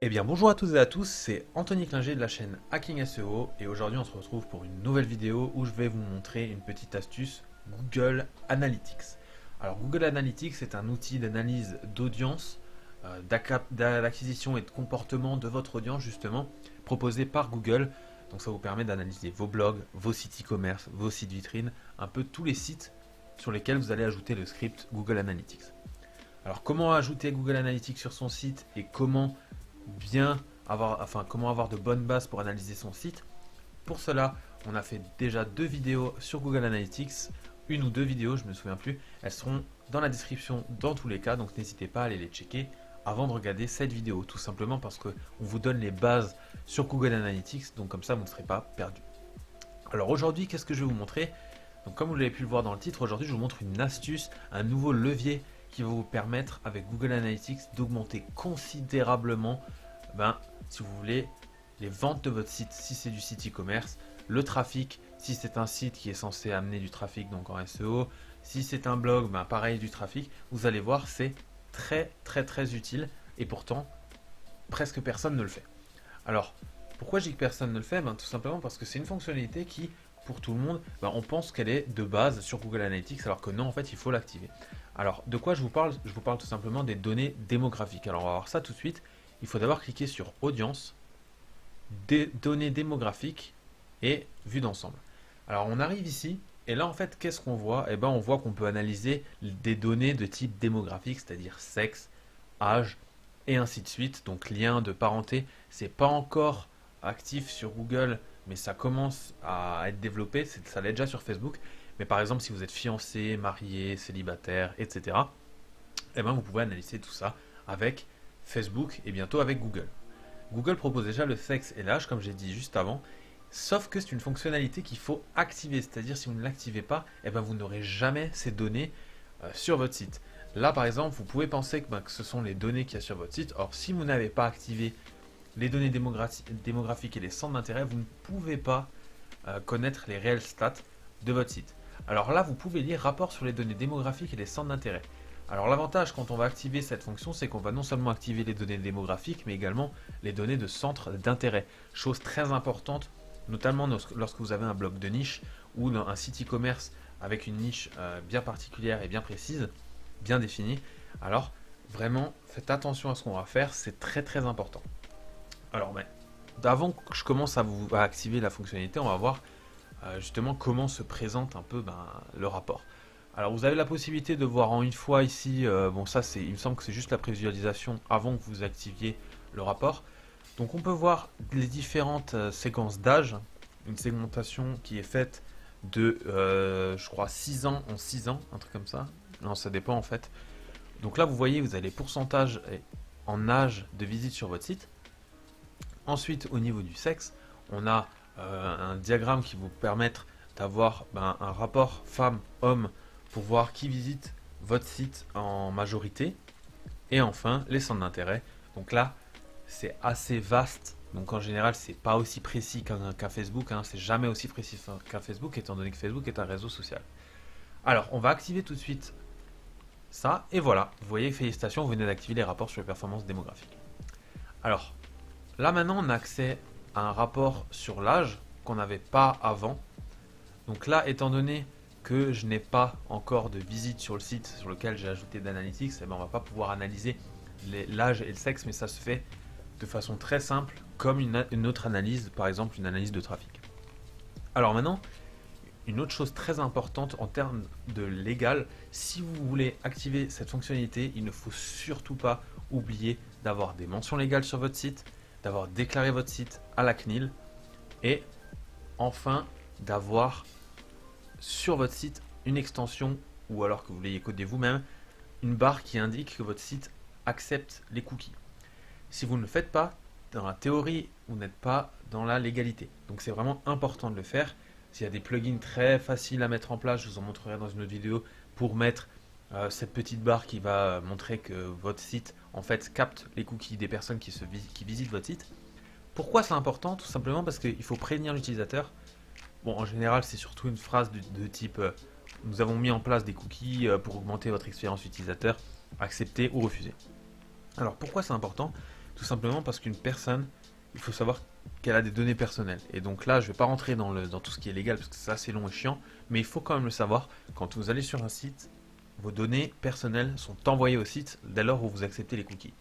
Eh bien bonjour à toutes et à tous, c'est Anthony Klinger de la chaîne Hacking SEO et aujourd'hui on se retrouve pour une nouvelle vidéo où je vais vous montrer une petite astuce Google Analytics. Alors Google Analytics c'est un outil d'analyse d'audience, d'acquisition et de comportement de votre audience justement proposé par Google. Donc ça vous permet d'analyser vos blogs, vos sites e-commerce, vos sites vitrines, un peu tous les sites sur lesquels vous allez ajouter le script Google Analytics. Alors comment ajouter Google Analytics sur son site et comment avoir de bonnes bases pour analyser son site. Pour cela, on a fait déjà 2 vidéos sur Google Analytics, une ou 2 vidéos, je ne me souviens plus. Elles seront dans la description dans tous les cas, donc n'hésitez pas à aller les checker avant de regarder cette vidéo, tout simplement parce qu'on vous donne les bases sur Google Analytics, donc comme ça vous ne serez pas perdu. Alors aujourd'hui, qu'est-ce que je vais vous montrer? Donc comme vous l'avez pu le voir dans le titre, aujourd'hui je vous montre une astuce, un nouveau levier qui va vous permettre avec Google Analytics d'augmenter considérablement, si vous voulez, les ventes de votre site si c'est du site e-commerce, le trafic si c'est un site qui est censé amener du trafic donc en SEO, si c'est un blog, pareil du trafic, vous allez voir c'est très utile et pourtant presque personne ne le fait. Alors pourquoi je dis que personne ne le fait? Tout simplement parce que c'est une fonctionnalité qui pour tout le monde, on pense qu'elle est de base sur Google Analytics alors que non en fait il faut l'activer. Alors de quoi je vous parle? Je vous parle tout simplement des données démographiques. Alors on va voir ça tout de suite. Il faut d'abord cliquer sur audience, des données démographiques et vue d'ensemble. Alors on arrive ici et là en fait qu'est-ce qu'on voit? On voit qu'on peut analyser des données de type démographique, c'est-à-dire sexe, âge et ainsi de suite. Donc lien de parenté, c'est pas encore actif sur Google, mais ça commence à être développé. Ça l'est déjà sur Facebook. Mais par exemple, si vous êtes fiancé, marié, célibataire, etc., vous pouvez analyser tout ça avec Facebook et bientôt avec Google. Google propose déjà le sexe et l'âge, comme j'ai dit juste avant, sauf que c'est une fonctionnalité qu'il faut activer. C'est-à-dire, si vous ne l'activez pas, vous n'aurez jamais ces données sur votre site. Là, par exemple, vous pouvez penser que ce sont les données qu'il y a sur votre site. Or, si vous n'avez pas activé les données démographiques et les centres d'intérêt, vous ne pouvez pas connaître les réelles stats de votre site. Alors là, vous pouvez lire rapport sur les données démographiques et les centres d'intérêt. Alors l'avantage quand on va activer cette fonction, c'est qu'on va non seulement activer les données démographiques, mais également les données de centre d'intérêt. Chose très importante, notamment lorsque vous avez un blog de niche ou un site e-commerce avec une niche bien particulière et bien précise, bien définie. Alors vraiment, faites attention à ce qu'on va faire, c'est très important. Alors, avant que je commence à activer la fonctionnalité, on va voir justement comment se présente un peu le rapport. Alors, vous avez la possibilité de voir en une fois ici, il me semble que c'est juste la prévisualisation avant que vous activiez le rapport. Donc, on peut voir les différentes séquences d'âge, une segmentation qui est faite de, je crois, 6 ans en 6 ans, un truc comme ça. Non, ça dépend en fait. Donc là, vous voyez, vous avez les pourcentages en âge de visite sur votre site. Ensuite, au niveau du sexe, on a un diagramme qui vous permettre d'avoir un rapport femme-homme pour voir qui visite votre site en majorité. Et enfin, les centres d'intérêt. Donc là, c'est assez vaste. Donc en général, c'est pas aussi précis qu'un Facebook. C'est jamais aussi précis qu'un Facebook, étant donné que Facebook est un réseau social. Alors, on va activer tout de suite ça. Et voilà, vous voyez, félicitations, vous venez d'activer les rapports sur les performances démographiques. Alors, là maintenant on a accès à un rapport sur l'âge qu'on n'avait pas avant. Donc là, étant donné que je n'ai pas encore de visite sur le site sur lequel j'ai ajouté d'analytics, on ne va pas pouvoir analyser l'âge et le sexe, mais ça se fait de façon très simple comme une autre analyse, par exemple une analyse de trafic. Alors maintenant, une autre chose très importante en termes de légal, si vous voulez activer cette fonctionnalité, il ne faut surtout pas oublier d'avoir des mentions légales sur votre site, d'avoir déclaré votre site à la CNIL et enfin d'avoir sur votre site une extension ou alors que vous l'ayez codé vous-même, une barre qui indique que votre site accepte les cookies. Si vous ne le faites pas, dans la théorie, vous n'êtes pas dans la légalité. Donc c'est vraiment important de le faire. S'il y a des plugins très faciles à mettre en place, je vous en montrerai dans une autre vidéo pour mettre cette petite barre qui va montrer que votre site en fait capte les cookies des personnes qui visitent votre site. Pourquoi c'est important? Tout simplement parce qu'il faut prévenir l'utilisateur. Bon, en général, c'est surtout une phrase de type nous avons mis en place des cookies pour augmenter votre expérience utilisateur, accepter ou refuser. Alors pourquoi c'est important? Tout simplement parce qu'une personne, il faut savoir qu'elle a des données personnelles. Et donc là, je ne vais pas rentrer dans tout ce qui est légal parce que c'est assez long et chiant, mais il faut quand même le savoir. Quand vous allez sur un site, vos données personnelles sont envoyées au site dès lors où vous acceptez les cookies.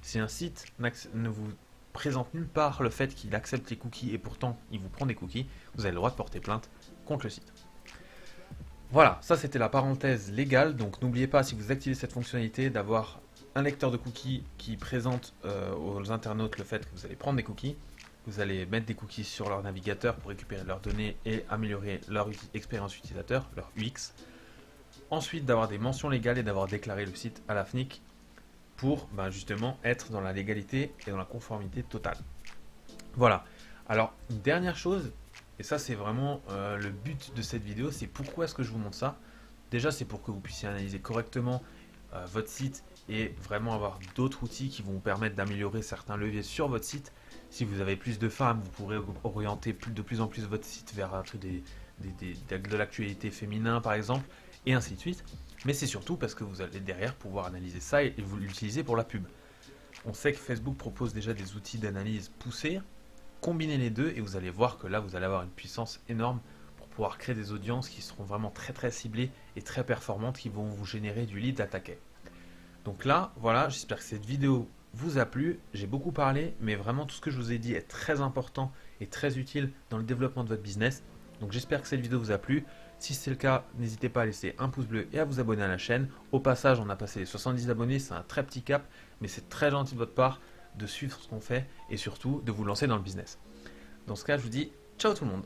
Si un site ne vous présente nulle part le fait qu'il accepte les cookies et pourtant il vous prend des cookies, vous avez le droit de porter plainte contre le site. Voilà, ça c'était la parenthèse légale, donc n'oubliez pas si vous activez cette fonctionnalité d'avoir un lecteur de cookies qui présente aux internautes le fait que vous allez prendre des cookies. Vous allez mettre des cookies sur leur navigateur pour récupérer leurs données et améliorer leur expérience utilisateur, leur UX. Ensuite d'avoir des mentions légales et d'avoir déclaré le site à la FNIC pour justement être dans la légalité et dans la conformité totale. Voilà, alors une dernière chose, et ça c'est vraiment le but de cette vidéo, c'est pourquoi est-ce que je vous montre ça. Déjà c'est pour que vous puissiez analyser correctement votre site et vraiment avoir d'autres outils qui vont vous permettre d'améliorer certains leviers sur votre site. Si vous avez plus de femmes, vous pourrez orienter de plus en plus votre site vers de l'actualité féminin par exemple, et ainsi de suite. Mais c'est surtout parce que vous allez derrière pouvoir analyser ça et vous l'utiliser pour la pub. On sait que Facebook propose déjà des outils d'analyse poussés. Combinez les deux et vous allez voir que là vous allez avoir une puissance énorme pour pouvoir créer des audiences qui seront vraiment très ciblées et très performantes, qui vont vous générer du lead attaqué. Donc là, voilà, j'espère que cette vidéo vous a plu. J'ai beaucoup parlé, mais vraiment tout ce que je vous ai dit est très important et très utile dans le développement de votre business. Donc j'espère que cette vidéo vous a plu. Si c'est le cas, n'hésitez pas à laisser un pouce bleu et à vous abonner à la chaîne. Au passage, on a passé les 70 abonnés, c'est un très petit cap, mais c'est très gentil de votre part de suivre ce qu'on fait et surtout de vous lancer dans le business. Dans ce cas, je vous dis ciao tout le monde.